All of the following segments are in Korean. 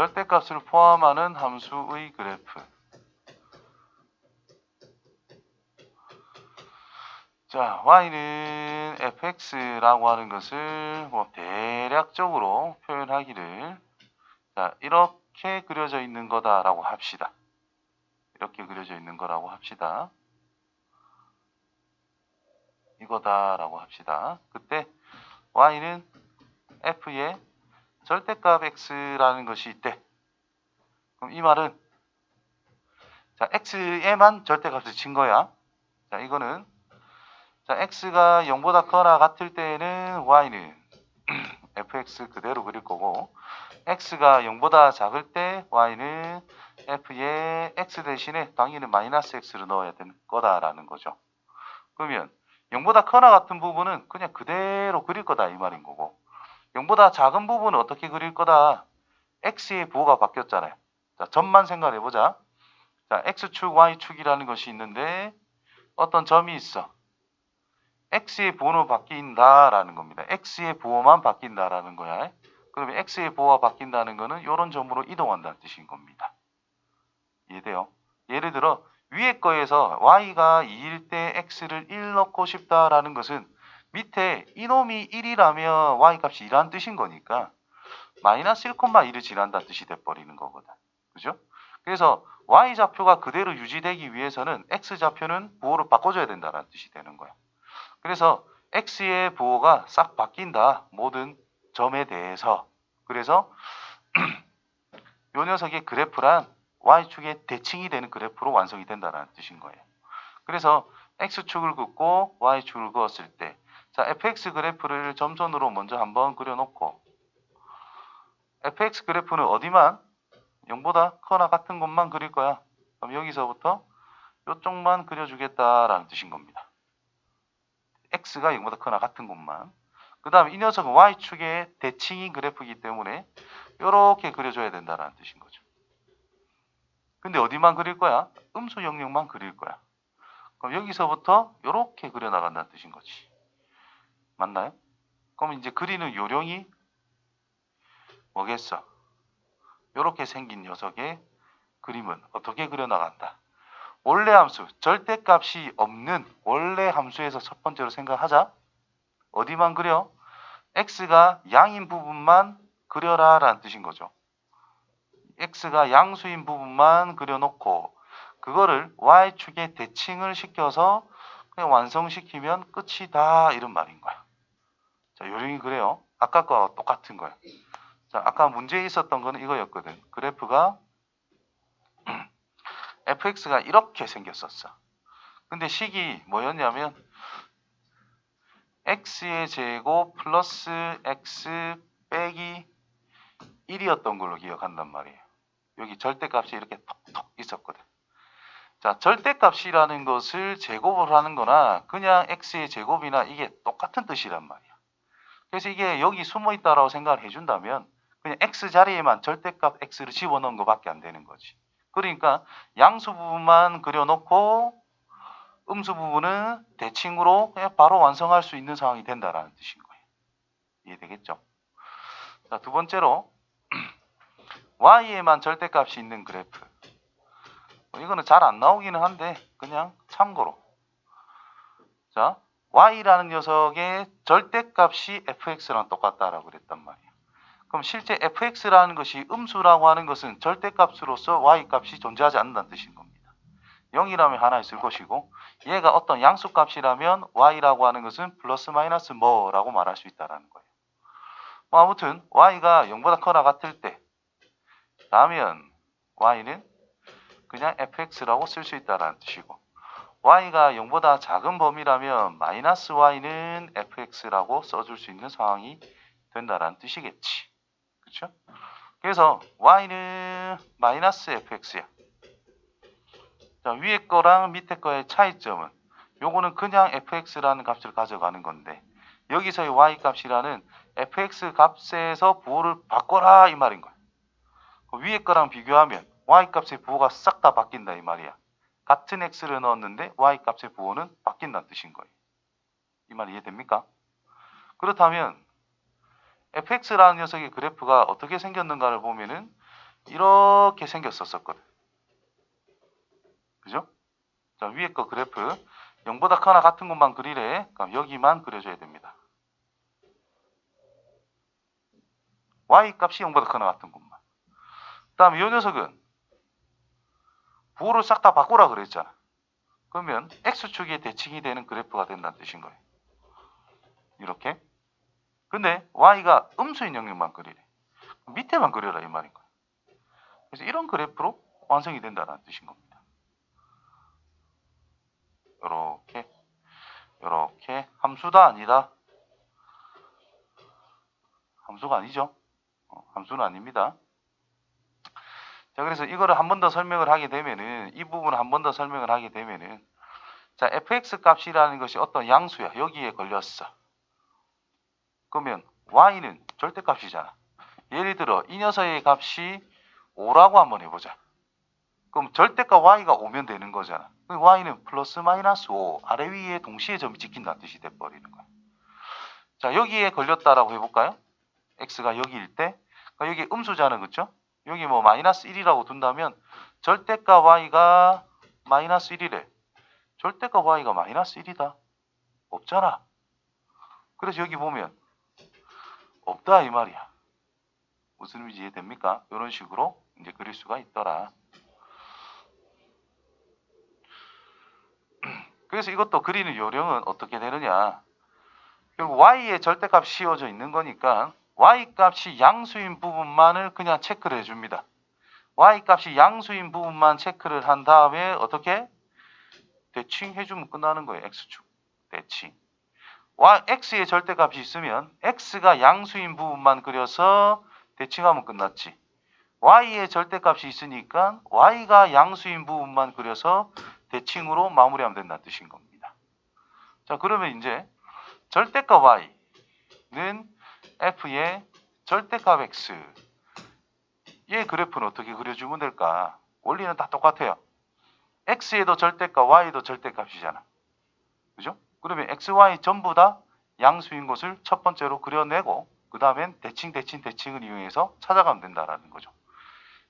절대값을 포함하는 함수의 그래프. 자, y는 fx라고 하는 것을 뭐 대략적으로 표현하기를 자, 이렇게 그려져 있는 거다라고 합시다. 이렇게 그려져 있는 거라고 합시다. 이거다라고 합시다. 그때 y는 f의 절대값 x라는 것이 있대. 그럼 이 말은 자, x에만 절대값을 친 거야. 자, 이거는 자, x가 0보다 커나 같을 때에는 y는 fx 그대로 그릴 거고 x가 0보다 작을 때 y는 f의 x 대신에 당연히 마이너스 x를 넣어야 되는 거다라는 거죠. 그러면 0보다 커나 같은 부분은 그냥 그대로 그릴 거다 이 말인 거고 0보다 작은 부분은 어떻게 그릴 거다? x의 부호가 바뀌었잖아요. 자, 점만 생각해보자. 자, x축, y축이라는 것이 있는데 어떤 점이 있어. x의 부호는 바뀐다라는 겁니다. x의 부호만 바뀐다라는 거야. 그러면 x의 부호가 바뀐다는 거는 이런 점으로 이동한다는 뜻인 겁니다. 이해돼요? 예를 들어 위에 거에서 y가 2일 때 x를 1 넣고 싶다라는 것은 밑에 이놈이 1이라면 y값이 2라는 뜻인 거니까 마이너스 1,1을 지난다는 뜻이 돼버리는 거거든. 그죠? 그래서 y좌표가 그대로 유지되기 위해서는 x좌표는 부호를 바꿔줘야 된다는 뜻이 되는 거야. 그래서 x의 부호가 싹 바뀐다. 모든 점에 대해서. 그래서 이 녀석의 그래프란 y축의 대칭이 되는 그래프로 완성이 된다는 뜻인 거예요. 그래서 x축을 긋고 y축을 그었을 때 자, fx 그래프를 점선으로 먼저 한번 그려놓고 fx 그래프는 어디만? 0보다 커나 같은 것만 그릴 거야. 그럼 여기서부터 이쪽만 그려주겠다라는 뜻인 겁니다. x가 0보다 커나 같은 곳만. 그 다음에 이 녀석은 y축의 대칭인 그래프이기 때문에 이렇게 그려줘야 된다는 뜻인 거죠. 근데 어디만 그릴 거야? 음수 영역만 그릴 거야. 그럼 여기서부터 이렇게 그려나간다는 뜻인 거지. 맞나요? 그럼 이제 그리는 요령이 뭐겠어? 이렇게 생긴 녀석의 그림은 어떻게 그려나간다? 원래 함수, 절대값이 없는 원래 함수에서 첫 번째로 생각하자. 어디만 그려? x가 양인 부분만 그려라 라는 뜻인 거죠. x가 양수인 부분만 그려놓고 그거를 y축에 대칭을 시켜서 그냥 완성시키면 끝이다 이런 말인 거야. 자, 요령이 그래요. 아까 거와 똑같은 거야. 자, 아까 문제에 있었던 거는 이거였거든. 그래프가 fx가 이렇게 생겼었어. 근데 식이 뭐였냐면 x의 제곱 플러스 x 빼기 1이었던 걸로 기억한단 말이에요. 여기 절대값이 이렇게 톡톡 있었거든. 자, 절대값이라는 것을 제곱을 하는 거나 그냥 x의 제곱이나 이게 똑같은 뜻이란 말이야. 그래서 이게 여기 숨어 있다라고 생각을 해준다면 그냥 x 자리에만 절대값 x를 집어넣은 것밖에 안 되는 거지. 그러니까 양수 부분만 그려놓고 음수 부분은 대칭으로 그냥 바로 완성할 수 있는 상황이 된다라는 뜻인 거예요. 이해되겠죠? 자, 두 번째로 y에만 절대값이 있는 그래프. 이거는 잘 안 나오기는 한데 그냥 참고로. 자, y라는 녀석의 절대값이 fx랑 똑같다라고 그랬단 말이에요. 그럼 실제 fx라는 것이 음수라고 하는 것은 절대값으로서 y값이 존재하지 않는다는 뜻인 겁니다. 0이라면 하나 있을 것이고 얘가 어떤 양수값이라면 y라고 하는 것은 플러스 마이너스 뭐라고 말할 수 있다는 거예요. 뭐 아무튼 y가 0보다 커나 같을 때 라면 y는 그냥 fx라고 쓸 수 있다는 뜻이고 y가 0보다 작은 범위라면 마이너스 y는 fx라고 써줄 수 있는 상황이 된다는 뜻이겠지. 그렇죠? 그래서 y는 마이너스 fx야. 자, 위에 거랑 밑에 거의 차이점은 요거는 그냥 fx라는 값을 가져가는 건데 여기서의 y 값이라는 fx 값에서 부호를 바꿔라 이 말인 거야. 위에 거랑 비교하면 y 값의 부호가 싹 다 바뀐다 이 말이야. 같은 x를 넣었는데 y 값의 부호는 바뀐다는 뜻인 거예요. 이 말 이해됩니까? 그렇다면 fx라는 녀석의 그래프가 어떻게 생겼는가를 보면은 이렇게 생겼었거든. 그죠? 자, 위에 거 그래프 0보다 크거나 같은 것만 그리래. 그럼 여기만 그려줘야 됩니다. y 값이 0보다 크거나 같은 것만. 그 다음에 이 녀석은 부호를 싹 다 바꾸라 그랬잖아. 그러면 x축의 대칭이 되는 그래프가 된다는 뜻인 거예요. 이렇게. 근데 y가 음수인 영역만 그리래. 밑에만 그려라 이 말인 거예요. 그래서 이런 그래프로 완성이 된다는 뜻인 겁니다. 요렇게 함수다 아니다. 함수가 아니죠. 함수는 아닙니다. 자, 그래서 이거를 한 번 더 설명을 하게 되면은, 이 부분을 한 번 더 설명을 하게 되면은, 자, fx 값이라는 것이 어떤 양수야. 여기에 걸렸어. 그러면 y는 절대값이잖아. 예를 들어 이 녀석의 값이 5라고 한번 해보자. 그럼 절대값 y가 5면 되는 거잖아. y는 플러스 마이너스 5 아래 위에 동시에 점이 찍힌다는 뜻이 돼버리는 거야. 자, 여기에 걸렸다라고 해볼까요? x가 여기일 때, 그러니까 여기 음수잖아, 그쵸? 여기 뭐 마이너스 1이라고 둔다면 절대값 y가 마이너스 1이래. 절대값 y가 마이너스 1이다. 없잖아. 그래서 여기 보면 없다 이 말이야. 무슨 의미인지 이해됩니까? 이런 식으로 이제 그릴 수가 있더라. 그래서 이것도 그리는 요령은 어떻게 되느냐. 결국 y의 절대값 씌워져 있는 거니까 y 값이 양수인 부분만을 그냥 체크를 해줍니다. y 값이 양수인 부분만 체크를 한 다음에 어떻게? 대칭 해주면 끝나는 거예요. x축. 대칭. x의 절대값이 있으면 x가 양수인 부분만 그려서 대칭하면 끝났지. y의 절대값이 있으니까 y가 양수인 부분만 그려서 대칭으로 마무리하면 된다는 뜻인 겁니다. 자, 그러면 이제 절대값 y는 f의 절대값 x. 얘 그래프는 어떻게 그려주면 될까? 원리는 다 똑같아요. x에도 절대값, y도 절대값이잖아. 그죠? 그러면 x, y 전부 다 양수인 것을 첫 번째로 그려내고 그 다음엔 대칭을 이용해서 찾아가면 된다라는 거죠.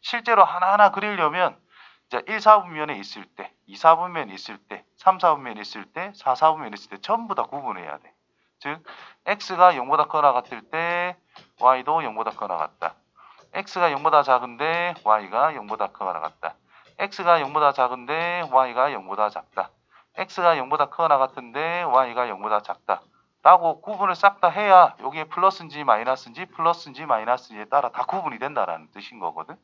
실제로 하나하나 그리려면 이제 1, 4분면에 있을 때, 2, 4분면에 있을 때, 3, 4분면에 있을 때, 4, 4분면에 있을 때 전부 다 구분해야 돼. 즉 x가 0보다 크거나 같을 때 y도 0보다 크거나 같다. x가 0보다 작은데 y가 0보다 크거나 같다. x가 0보다 작은데 y가 0보다 작다. x가 0보다 크거나 같은데 y가 0보다 작다. 라고 구분을 싹 다 해야 여기에 플러스인지 마이너스인지 플러스인지 마이너스인지에 따라 다 구분이 된다라는 뜻인 거거든.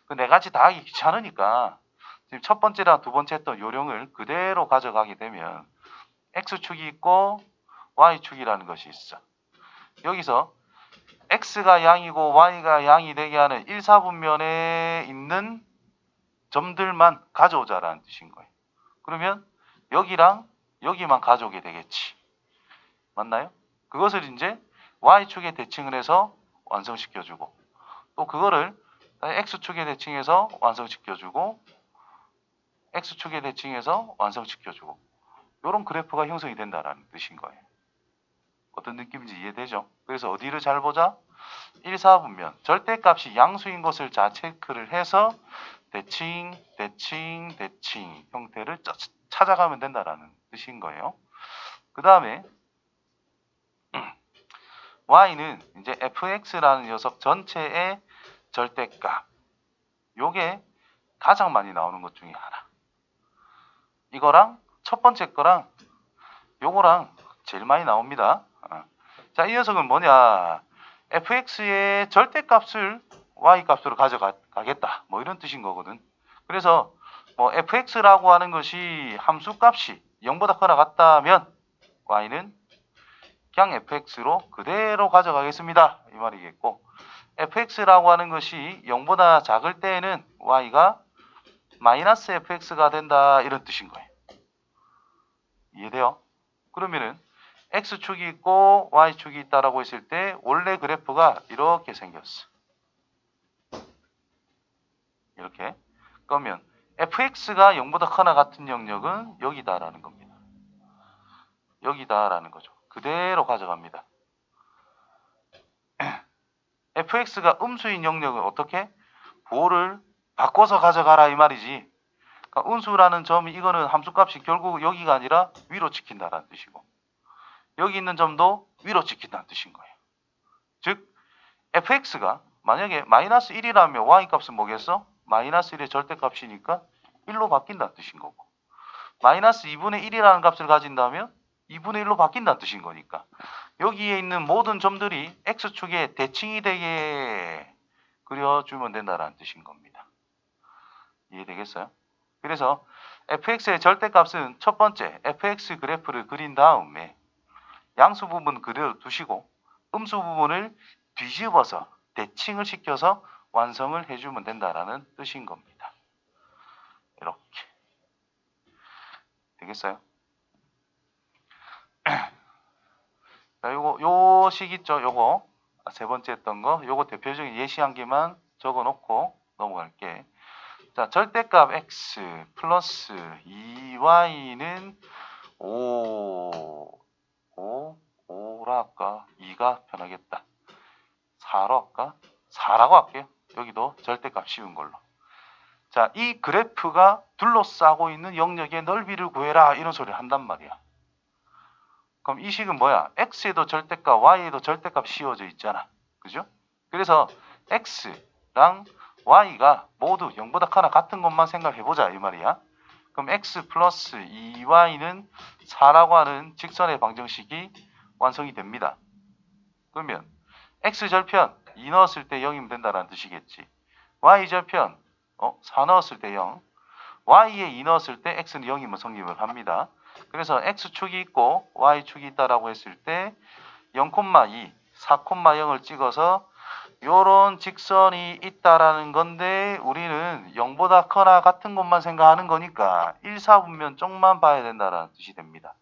그 네 가지 다 하기 귀찮으니까 지금 첫 번째랑 두 번째 했던 요령을 그대로 가져가게 되면 x축이 있고 y축이라는 것이 있어. 여기서 x가 양이고 y가 양이 되게 하는 1, 4분면에 있는 점들만 가져오자라는 뜻인 거예요. 그러면 여기랑 여기만 가져오게 되겠지. 맞나요? 그것을 이제 y축에 대칭을 해서 완성시켜주고 또 그거를 x축에 대칭해서 완성시켜주고 x축에 대칭해서 완성시켜주고 이런 그래프가 형성이 된다는 뜻인 거예요. 어떤 느낌인지 이해되죠? 그래서 어디를 잘 보자? 1, 4분면 절대값이 양수인 것을 잘 체크를 해서 대칭 형태를 찾아가면 된다는 뜻인 거예요. 그 다음에 y는 이제 fx라는 녀석 전체의 절대값. 요게 가장 많이 나오는 것 중에 하나. 이거랑 첫 번째 거랑 요거랑 제일 많이 나옵니다. 자, 이 녀석은 뭐냐? fx의 절대값을 y값으로 가져가겠다. 뭐 이런 뜻인 거거든. 그래서 뭐 fx라고 하는 것이 함수값이 0보다 크거나 같다면 y는 그냥 fx로 그대로 가져가겠습니다. 이 말이겠고 fx라고 하는 것이 0보다 작을 때에는 y가 마이너스 fx가 된다 이런 뜻인 거예요. 이해돼요? 그러면은 x축이 있고 y축이 있다라고 했을 때 원래 그래프가 이렇게 생겼어. 이렇게. 그러면 fx가 0보다 크거나 같은 영역은 여기다라는 겁니다. 여기다라는 거죠. 그대로 가져갑니다. fx가 음수인 영역은 어떻게? 부호를 바꿔서 가져가라 이 말이지. 그러니까 운수라는 점이 이거는 함수값이 결국 여기가 아니라 위로 찍힌다라는 뜻이고 여기 있는 점도 위로 찍힌다는 뜻인 거예요. 즉 fx가 만약에 마이너스 1이라면 y값은 뭐겠어? 마이너스 1의 절대값이니까 1로 바뀐다는 뜻인 거고 마이너스 2분의 1이라는 값을 가진다면 2분의 1로 바뀐다는 뜻인 거니까 여기에 있는 모든 점들이 x축에 대칭이 되게 그려주면 된다는 뜻인 겁니다. 이해되겠어요? 그래서 fx의 절대값은 첫 번째 fx 그래프를 그린 다음에 양수 부분 그대로 두시고 음수 부분을 뒤집어서 대칭을 시켜서 완성을 해주면 된다라는 뜻인 겁니다. 이렇게 되겠어요? 자, 요 식 있죠? 요거 세 번째 했던 거 요거 대표적인 예시 한 개만 적어 놓고 넘어갈게. 자, 절대값 x 플러스 2y는 5라 할까? 2가 편하겠다. 4로 할까? 4라고 할게요. 여기도 절대값 씌운 걸로. 자, 이 그래프가 둘러싸고 있는 영역의 넓이를 구해라 이런 소리를 한단 말이야. 그럼 이 식은 뭐야? x에도 절대값, y에도 절대값 씌워져 있잖아. 그죠? 그래서 x랑 y가 모두 0보다 크나 같은 것만 생각해보자 이 말이야. 그럼 x 플러스 2y는 4라고 하는 직선의 방정식이 완성이 됩니다. 그러면 x절편 2 넣었을 때 0이면 된다는 뜻이겠지. y절편 4 넣었을 때 0. y에 2 넣었을 때 x는 0이면 성립을 합니다. 그래서 x축이 있고 y축이 있다라고 했을 때 0,2, 4,0을 찍어서 요런 직선이 있다라는 건데 우리는 0보다 커나 같은 것만 생각하는 거니까 1사분면 쪽만 봐야 된다라는 뜻이 됩니다.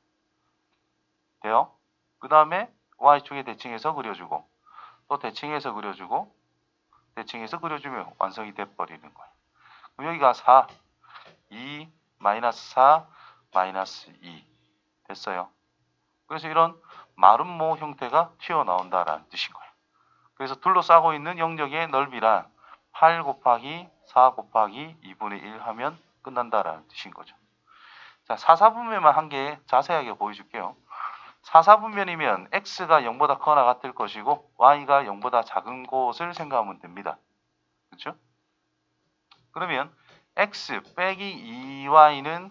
돼요? 그 다음에 y축에 대칭해서 그려주고 또 대칭해서 그려주고 대칭해서 그려주면 완성이 돼버리는 거예요. 그럼 여기가 4, 2, 마이너스 4, 마이너스 2 됐어요. 그래서 이런 마름모 형태가 튀어나온다라는 뜻인 거예요. 그래서 둘러싸고 있는 영역의 넓이란 8 곱하기 4 곱하기 2분의 1 하면 끝난다라는 뜻인 거죠. 자, 4사분면만 한 개 자세하게 보여줄게요. 4사분면이면 x가 0보다 커나 같을 것이고 y가 0보다 작은 곳을 생각하면 됩니다. 그렇죠? 그러면 x 빼기 2y는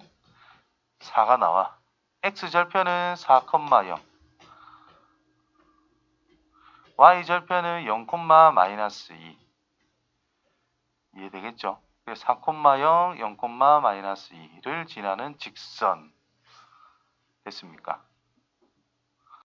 4가 나와. x절편은 4,0 y절편은 0, 마이너스 2 이해되겠죠? 4,0, 0, 마이너스 2를 지나는 직선 됐습니까?